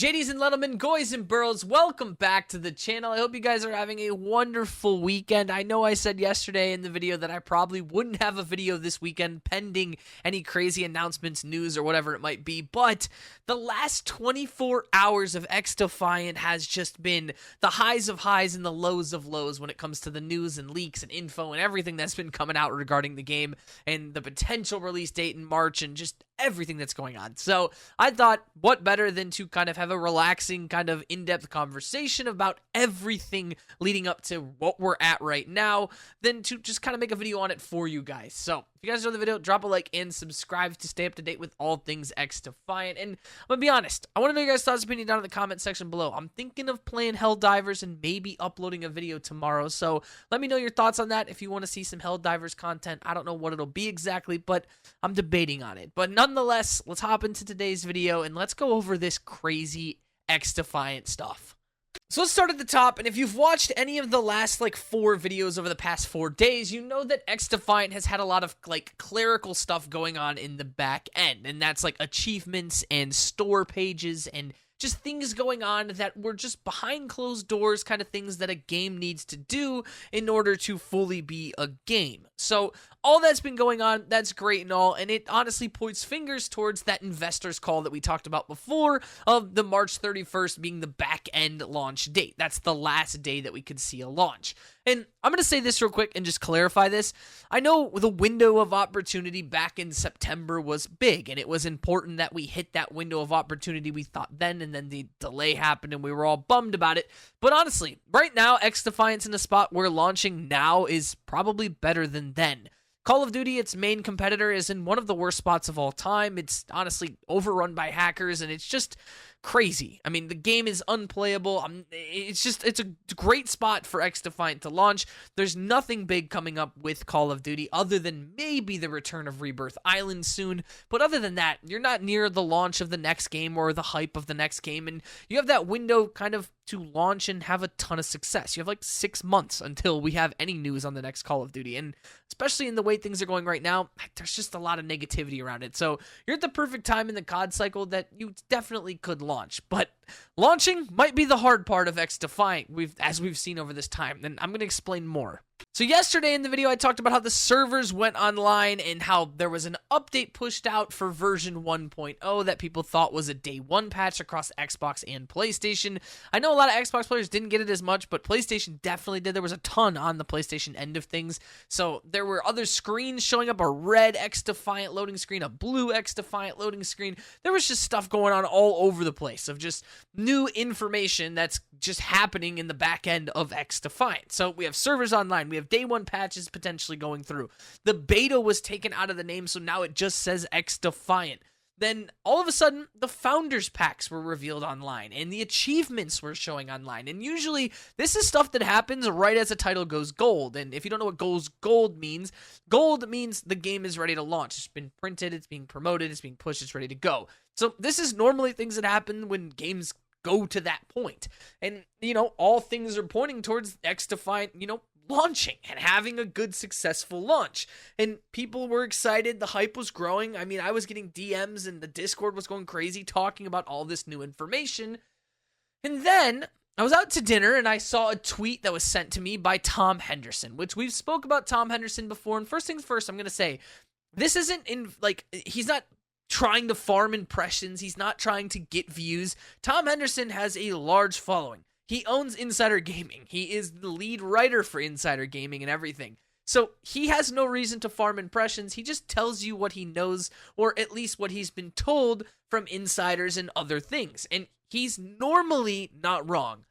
JDs and gentlemen, boys and girls, welcome back to the channel. I hope you guys are having a wonderful weekend. I know I said yesterday in the video that I probably wouldn't have a video this weekend pending any crazy announcements, news, or whatever it might be, but the last 24 hours of XDefiant has just been the highs of highs and the lows of lows when it comes to the news and leaks and info and everything that's been coming out regarding the game and the potential release date in March and just everything that's going on. So I thought, what better than to kind of have a relaxing, kind of in-depth conversation about everything leading up to what we're at right now, than to just kind of make a video on it for you guys. So if you guys enjoyed the video, drop a like and subscribe to stay up to date with all things XDefiant. And I'm gonna be honest, I want to know your guys' thoughts and opinion down in the comment section below. I'm thinking of playing Helldivers and maybe uploading a video tomorrow, so let me know your thoughts on that if you want to see some Helldivers content. I don't know what it'll be exactly, but I'm debating on it. But nonetheless, let's hop into today's video and let's go over this crazy XDefiant stuff. So let's start at the top, and if you've watched any of the last 4 videos over the past 4 days, you know that XDefiant has had a lot of clerical stuff going on in the back end, and that's achievements and store pages and just things going on that were just behind closed doors, kind of things that a game needs to do in order to fully be a game. So all that's been going on, that's great and all, and it honestly points fingers towards that investors call that we talked about before of the March 31st being the back-end launch date. That's the last day that we could see a launch. And I'm going to say this real quick and just clarify this. I know the window of opportunity back in September was big, and it was important that we hit that window of opportunity we thought then, and then the delay happened, and we were all bummed about it. But honestly, right now, XDefiant's in a spot where launching now is probably better than then. Call of Duty, its main competitor, is in one of the worst spots of all time. It's honestly overrun by hackers, and it's just crazy. I mean, the game is unplayable. It's a great spot for XDefiant to launch. There's nothing big coming up with Call of Duty other than maybe the return of Rebirth Island soon. But other than that, you're not near the launch of the next game or the hype of the next game, and you have that window kind of to launch and have a ton of success. You have 6 months until we have any news on the next Call of Duty, and especially in the way things are going right now, there's just a lot of negativity around it. So you're at the perfect time in the COD cycle that you definitely could launch, but launching might be the hard part of XDefiant, as we've seen over this time, and I'm going to explain more. So yesterday in the video, I talked about how the servers went online and how there was an update pushed out for version 1.0 that people thought was a day 1 patch across Xbox and PlayStation. I know a lot of Xbox players didn't get it as much, but PlayStation definitely did. There was a ton on the PlayStation end of things. So there were other screens showing up, a red XDefiant loading screen, a blue XDefiant loading screen. There was just stuff going on all over the place of just new information that's just happening in the back end of XDefiant. So we have servers online, we have day 1 patches potentially going through. The beta was taken out of the name, so now it just says XDefiant. Then all of a sudden, the founders packs were revealed online, and the achievements were showing online. And usually, this is stuff that happens right as a title goes gold. And if you don't know what goes gold means the game is ready to launch. It's been printed, it's being promoted, it's being pushed, it's ready to go. So this is normally things that happen when games go to that point. And, all things are pointing towards XDefiant, launching and having a good, successful launch. And people were excited. The hype was growing. I mean, I was getting DMs and the Discord was going crazy talking about all this new information. And then I was out to dinner and I saw a tweet that was sent to me by Tom Henderson, which we've spoke about Tom Henderson before. And first things first, I'm going to say, this isn't he's not trying to farm impressions. He's not trying to get views. Tom Henderson has a large following. He owns Insider Gaming. He is the lead writer for Insider Gaming and everything. So he has no reason to farm impressions. He just tells you what he knows, or at least what he's been told from insiders and other things. And he's normally not wrong.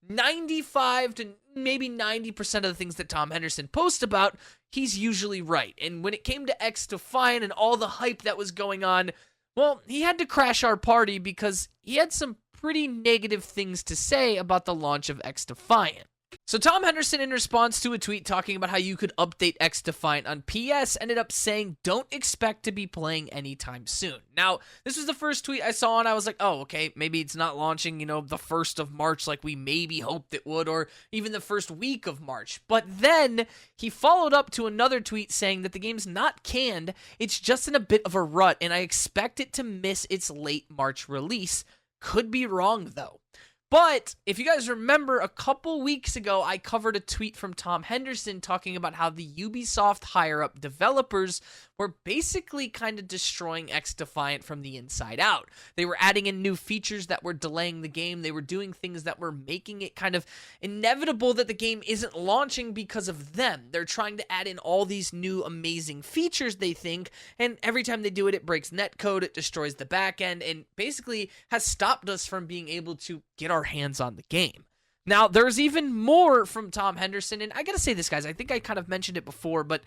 95 to maybe 90% of the things that Tom Henderson posts about, he's usually right. And when it came to XDefiant and all the hype that was going on, well, he had to crash our party because he had some pretty negative things to say about the launch of XDefiant. So Tom Henderson, in response to a tweet talking about how you could update XDefiant on PS, ended up saying, don't expect to be playing anytime soon. Now, this was the first tweet I saw, and I was like, oh, okay, maybe it's not launching, the 1st of March like we maybe hoped it would, or even the first week of March. But then he followed up to another tweet saying that the game's not canned, it's just in a bit of a rut, and I expect it to miss its late March release, Could be wrong, though. But if you guys remember, a couple weeks ago, I covered a tweet from Tom Henderson talking about how the Ubisoft higher-up developers were basically kind of destroying XDefiant from the inside out. They were adding in new features that were delaying the game. They were doing things that were making it kind of inevitable that the game isn't launching because of them. They're trying to add in all these new amazing features, they think, and every time they do it, it breaks netcode, it destroys the backend, and basically has stopped us from being able to get our hands on the game. Now, there's even more from Tom Henderson, and I gotta say this, guys, I think I kind of mentioned it before, but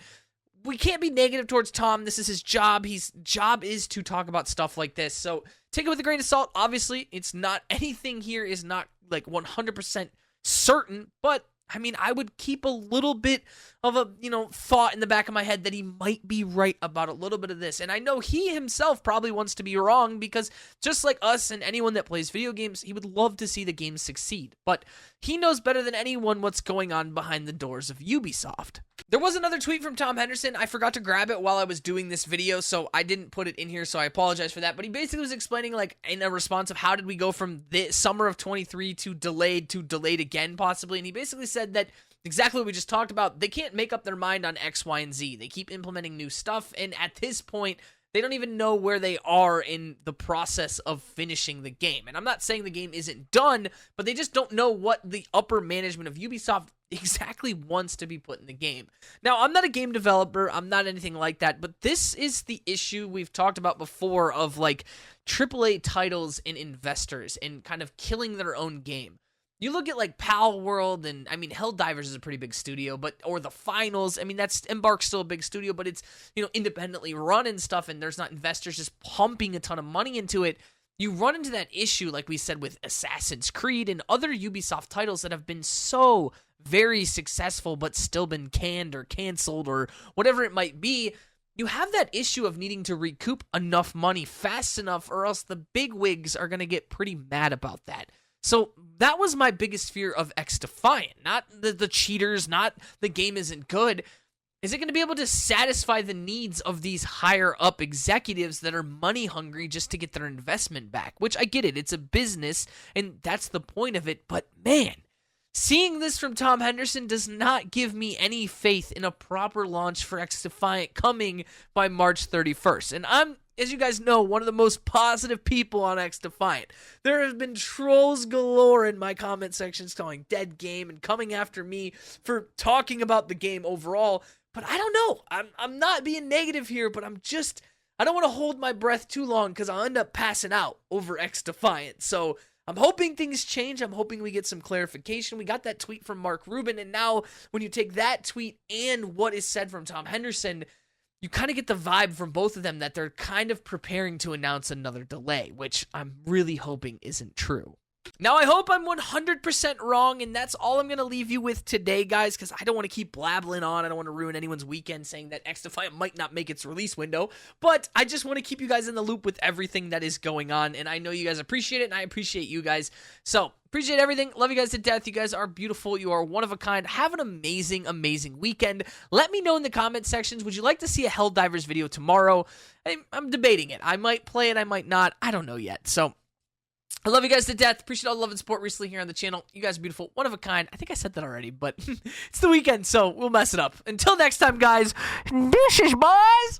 we can't be negative towards Tom. This is his job. His job is to talk about stuff like this, so take it with a grain of salt. Obviously, it's not, anything here is not like 100% certain, but I mean, I would keep a little bit of a, thought in the back of my head that he might be right about a little bit of this. And I know he himself probably wants to be wrong because just like us and anyone that plays video games, he would love to see the game succeed. But he knows better than anyone what's going on behind the doors of Ubisoft. There was another tweet from Tom Henderson. I forgot to grab it while I was doing this video, so I didn't put it in here, so I apologize for that. But he basically was explaining, like, in a response of how did we go from the summer of 23 to delayed again, possibly. And he basically said that exactly what we just talked about. They can't make up their mind on X, Y, and Z. They keep implementing new stuff, and at this point, they don't even know where they are in the process of finishing the game. And I'm not saying the game isn't done, but they just don't know what the upper management of Ubisoft exactly wants to be put in the game. Now, I'm not a game developer. I'm not anything like that, but this is the issue we've talked about before of, like, AAA titles and investors and kind of killing their own game. You look at, like, Pal World, and, I mean, Helldivers is a pretty big studio, or The Finals, I mean, that's, Embark's still a big studio, but it's, independently run and stuff, and there's not investors just pumping a ton of money into it. You run into that issue, like we said, with Assassin's Creed and other Ubisoft titles that have been so very successful, but still been canned or canceled or whatever it might be. You have that issue of needing to recoup enough money fast enough, or else the big wigs are going to get pretty mad about that. So that was my biggest fear of XDefiant, not the cheaters, not the game isn't good. Is it going to be able to satisfy the needs of these higher up executives that are money hungry just to get their investment back? Which I get it, it's a business and that's the point of it, but man, seeing this from Tom Henderson does not give me any faith in a proper launch for XDefiant coming by March 31st. And I'm, as you guys know, one of the most positive people on XDefiant. There have been trolls galore in my comment sections calling dead game and coming after me for talking about the game overall. But I don't know. I'm not being negative here, but I don't want to hold my breath too long because I'll end up passing out over XDefiant. So I'm hoping things change. I'm hoping we get some clarification. We got that tweet from Mark Rubin, and now when you take that tweet and what is said from Tom Henderson, you kind of get the vibe from both of them that they're kind of preparing to announce another delay, which I'm really hoping isn't true. Now, I hope I'm 100% wrong, and that's all I'm going to leave you with today, guys, because I don't want to keep blabbling on. I don't want to ruin anyone's weekend saying that XDefiant might not make its release window, but I just want to keep you guys in the loop with everything that is going on, and I know you guys appreciate it, and I appreciate you guys. So, appreciate everything. Love you guys to death. You guys are beautiful. You are one of a kind. Have an amazing, amazing weekend. Let me know in the comment sections, would you like to see a Helldivers video tomorrow? I'm debating it. I might play it. I might not. I don't know yet. So, I love you guys to death. Appreciate all the love and support recently here on the channel. You guys are beautiful. One of a kind. I think I said that already, but it's the weekend, so we'll mess it up. Until next time, guys, dishes, boys!